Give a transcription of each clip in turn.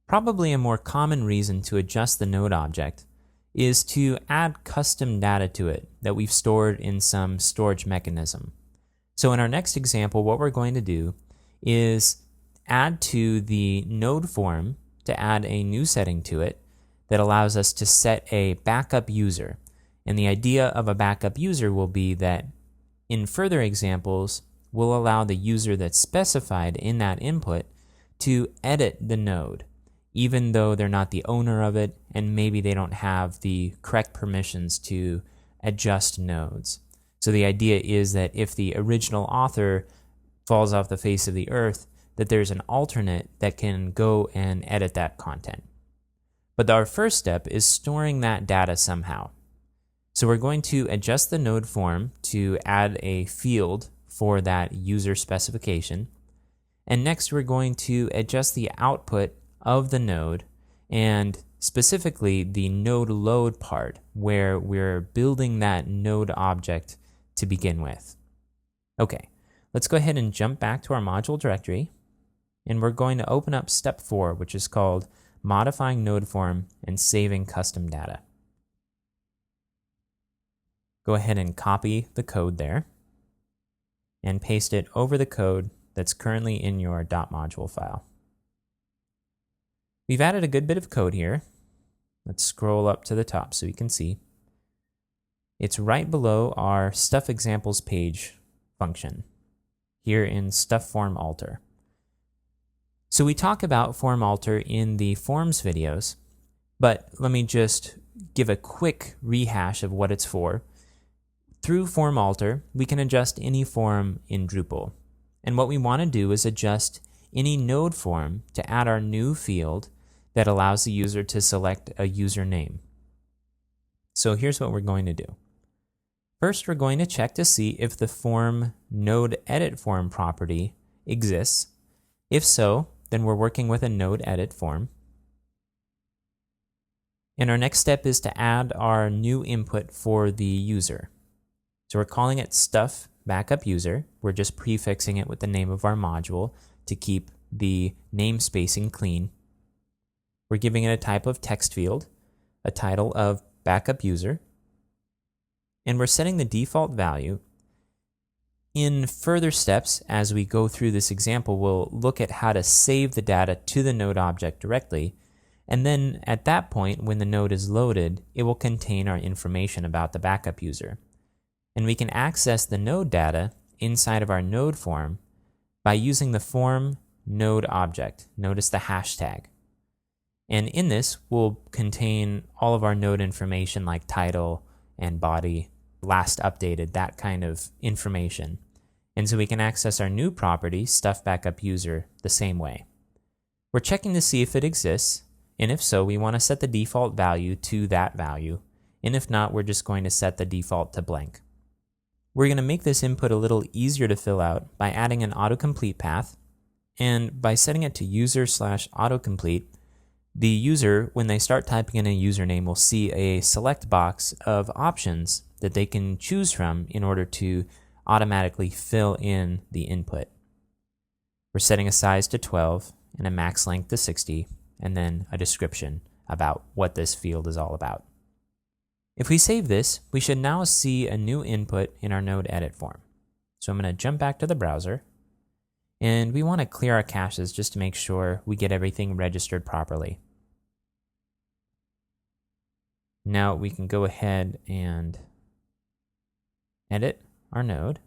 Probably a more common reason to adjust the node object is to add custom data to it that we've stored in some storage mechanism. So in our next example, what we're going to do is add to the node form to add a new setting to it that allows us to set a backup user. And the idea of a backup user will be that in further examples, we'll allow the user that's specified in that input to edit the node, even though they're not the owner of it and maybe they don't have the correct permissions to adjust nodes. So the idea is that if the original author falls off the face of the earth, that there's an alternate that can go and edit that content. But our first step is storing that data somehow. So we're going to adjust the node form to add a field for that user specification. And next we're going to adjust the output of the node, and specifically the node load part where we're building that node object to begin with. Okay, let's go ahead and jump back to our module directory, and we're going to open up step 4, which is called modifying node form and saving custom data. Go ahead and copy the code there and paste it over the code that's currently in your .module file. We've added a good bit of code here. Let's scroll up to the top so you can see. It's right below our stuff examples page function here in stuff form alter. So we talk about form alter in the forms videos, but let me just give a quick rehash of what it's for. Through form alter, we can adjust any form in Drupal. And what we want to do is adjust any node form to add our new field that allows the user to select a username. So here's what we're going to do. First, we're going to check to see if the form node edit form property exists. If so, then we're working with a node edit form. And our next step is to add our new input for the user. So we're calling it stuff backup user. We're just prefixing it with the name of our module to keep the name spacing clean. We're giving it a type of text field, a title of backup user, and we're setting the default value. In further steps, as we go through this example, we'll look at how to save the data to the node object directly, and then at that point, when the node is loaded, it will contain our information about the backup user. And we can access the node data inside of our node form by using the form node object. Notice the hashtag. And in this will contain all of our node information like title and body, last updated, that kind of information. And so we can access our new property, stuff backup user, the same way. We're checking to see if it exists, and if so, we want to set the default value to that value. And if not, we're just going to set the default to blank. We're going to make this input a little easier to fill out by adding an autocomplete path, and by setting it to user/autocomplete, the user, when they start typing in a username, will see a select box of options that they can choose from in order to automatically fill in the input. We're setting a size to 12 and a max length to 60, and then a description about what this field is all about. If we save this, we should now see a new input in our node edit form. So I'm going to jump back to the browser, and we want to clear our caches just to make sure we get everything registered properly. Now we can go ahead and edit our node.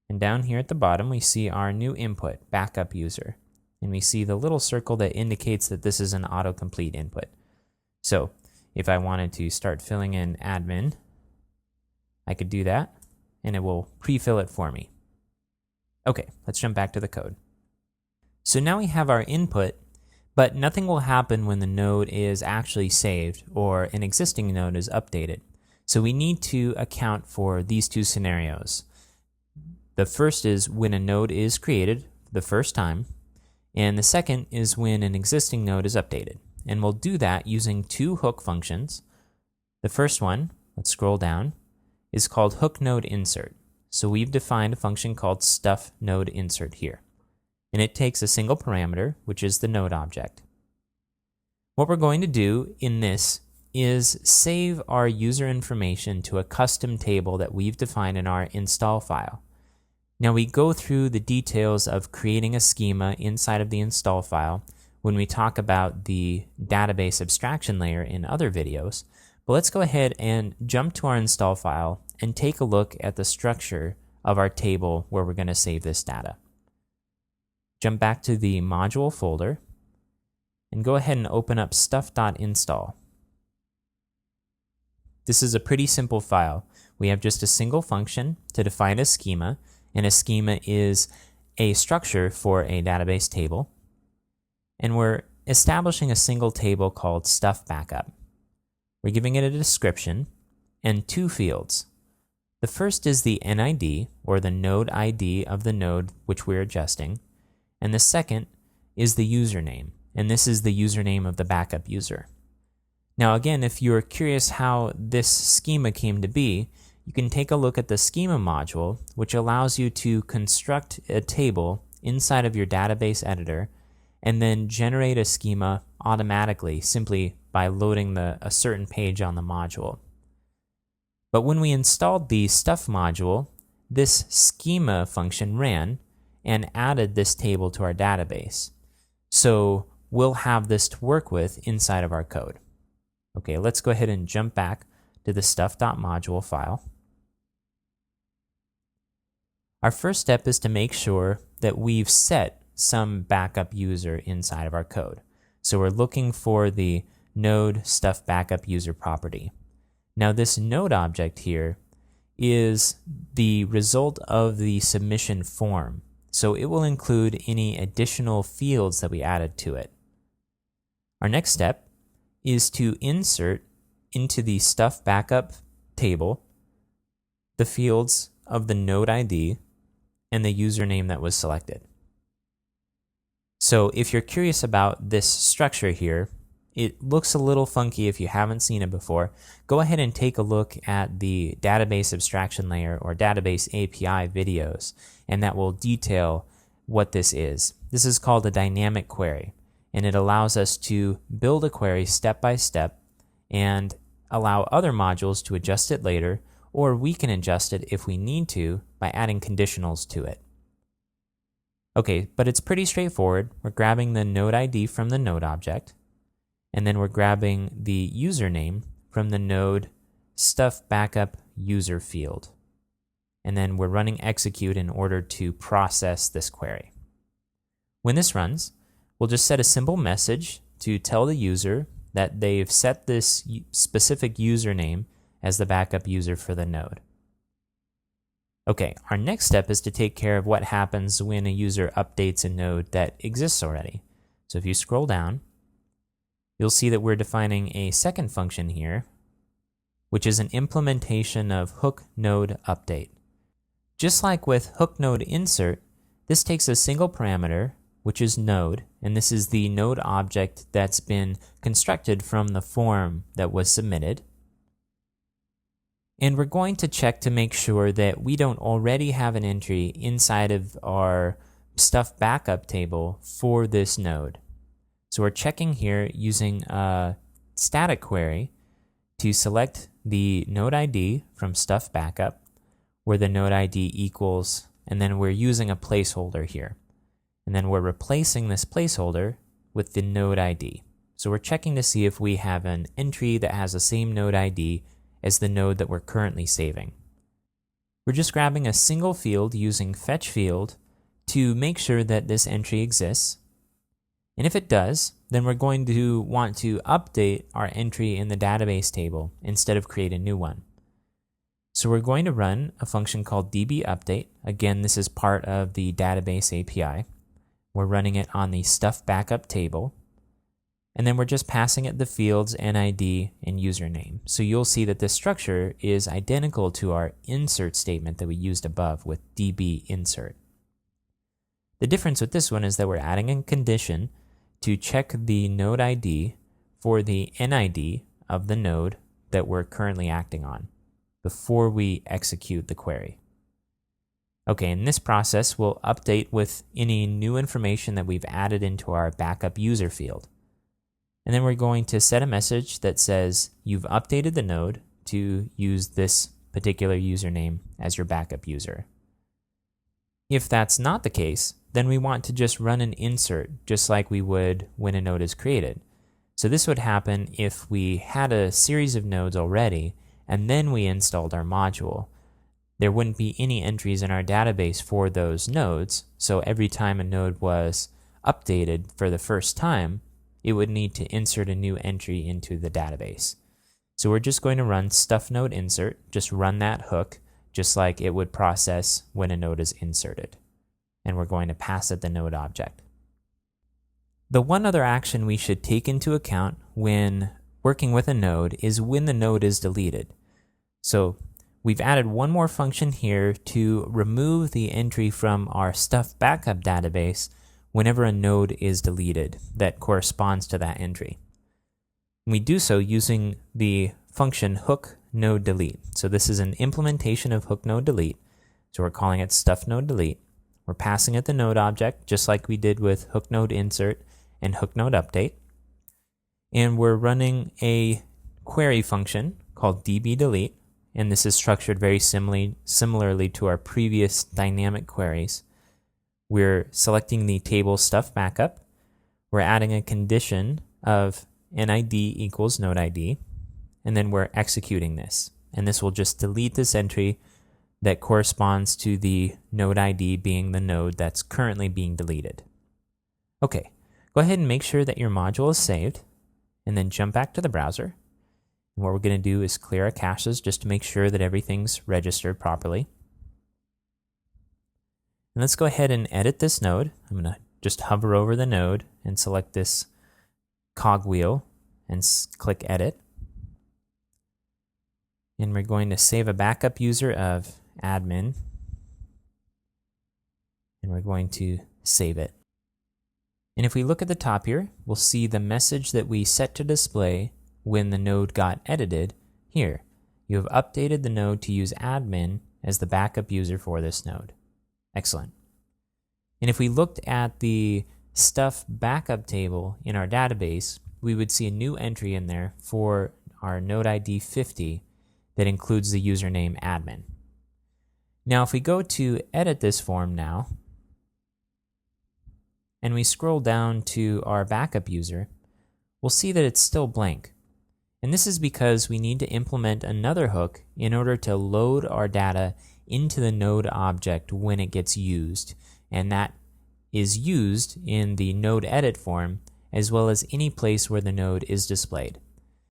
And down here at the bottom, we see our new input, backup user. And we see the little circle that indicates that this is an autocomplete input. So if I wanted to start filling in admin, I could do that, and it will pre-fill it for me. Okay, let's jump back to the code. So now we have our input, but nothing will happen when the node is actually saved or an existing node is updated. So we need to account for these two scenarios. The first is when a node is created the first time, and the second is when an existing node is updated. And we'll do that using two hook functions. The first one, let's scroll down, is called hook node insert. So we've defined a function called stuff node insert here. and it takes a single parameter, which is the node object. What we're going to do in this is save our user information to a custom table that we've defined in our install file. Now we go through the details of creating a schema inside of the install file when we talk about the database abstraction layer in other videos, but let's go ahead and jump to our install file and take a look at the structure of our table where we're going to save this data. Jump back to the module folder and go ahead and open up stuff.install. This is a pretty simple file. We have just a single function to define a schema, and a schema is a structure for a database table. And we're establishing a single table called stuff backup. We're giving it a description and two fields. The first is the NID, or the node ID of the node which we're adjusting, and the second is the username, and this is the username of the backup user. Now again, if you're curious how this schema came to be, you can take a look at the schema module, which allows you to construct a table inside of your database editor and then generate a schema automatically simply by loading a certain page on the module. But when we installed the stuff module, this schema function ran and added this table to our database. So we'll have this to work with inside of our code. Okay, let's go ahead and jump back to the stuff.module file. Our first step is to make sure that we've set some backup user inside of our code. So we're looking for the node stuff backup user property. Now this node object here is the result of the submission form. So it will include any additional fields that we added to it. Our next step is to insert into the stuff backup table the fields of the node ID and the username that was selected. So if you're curious about this structure here, it looks a little funky if you haven't seen it before. Go ahead and take a look at the database abstraction layer or database API videos, and that will detail what this is. This is called a dynamic query, and it allows us to build a query step by step and allow other modules to adjust it later, or we can adjust it if we need to by adding conditionals to it. Okay, but it's pretty straightforward. We're grabbing the node ID from the node object, and then we're grabbing the username from the node stuff backup user field. And then we're running execute in order to process this query. When this runs, we'll just set a simple message to tell the user that they've set this specific username as the backup user for the node. Okay, our next step is to take care of what happens when a user updates a node that exists already. So if you scroll down, you'll see that we're defining a second function here, which is an implementation of hook node update. Just like with hook node insert, this takes a single parameter, which is node, and this is the node object that's been constructed from the form that was submitted. And we're going to check to make sure that we don't already have an entry inside of our stuff backup table for this node. So we're checking here using a static query to select the node ID from stuff backup, where the node ID equals, and then we're using a placeholder here. And then we're replacing this placeholder with the node ID. So we're checking to see if we have an entry that has the same node ID as the node that we're currently saving. We're just grabbing a single field using fetch field to make sure that this entry exists. And if it does, then we're going to want to update our entry in the database table instead of create a new one. So we're going to run a function called dbUpdate. Again, this is part of the database API. We're running it on the stuff backup table. And then we're just passing it the fields NID and username. So you'll see that this structure is identical to our insert statement that we used above with dbInsert. The difference with this one is that we're adding a condition to check the node ID for the NID of the node that we're currently acting on before we execute the query. Okay, in this process, we'll update with any new information that we've added into our backup user field. And then we're going to set a message that says you've updated the node to use this particular username as your backup user. If that's not the case, then we want to just run an insert just like we would when a node is created. So this would happen if we had a series of nodes already and then we installed our module. There wouldn't be any entries in our database for those nodes, so every time a node was updated for the first time, it would need to insert a new entry into the database. So we're just going to run stuff node insert, just run that hook, just like it would process when a node is inserted. And we're going to pass it the node object. The one other action we should take into account when working with a node is when the node is deleted. So we've added one more function here to remove the entry from our stuff backup database whenever a node is deleted that corresponds to that entry. We do so using the function hook node delete. So this is an implementation of hook node delete. So we're calling it stuff node delete. We're passing it the node object just like we did with hook node insert and hook node update. And we're running a query function called dbDelete, and this is structured very similarly to our previous dynamic queries. We're selecting the table stuff backup. We're adding a condition of NID equals node ID, and then we're executing this. And this will just delete this entry that corresponds to the node ID being the node that's currently being deleted. Okay, go ahead and make sure that your module is saved, and then jump back to the browser. And what we're going to do is clear our caches just to make sure that everything's registered properly. And let's go ahead and edit this node. I'm going to just hover over the node and select this cogwheel and click edit. And we're going to save a backup user of admin. And we're going to save it. And if we look at the top here, we'll see the message that we set to display when the node got edited here. You have updated the node to use admin as the backup user for this node. Excellent. And if we looked at the stuff backup table in our database, we would see a new entry in there for our node ID 50 that includes the username admin. Now, if we go to edit this form now, and we scroll down to our backup user, we'll see that it's still blank. And this is because we need to implement another hook in order to load our data into the node object when it gets used. And that is used in the node edit form as well as any place where the node is displayed.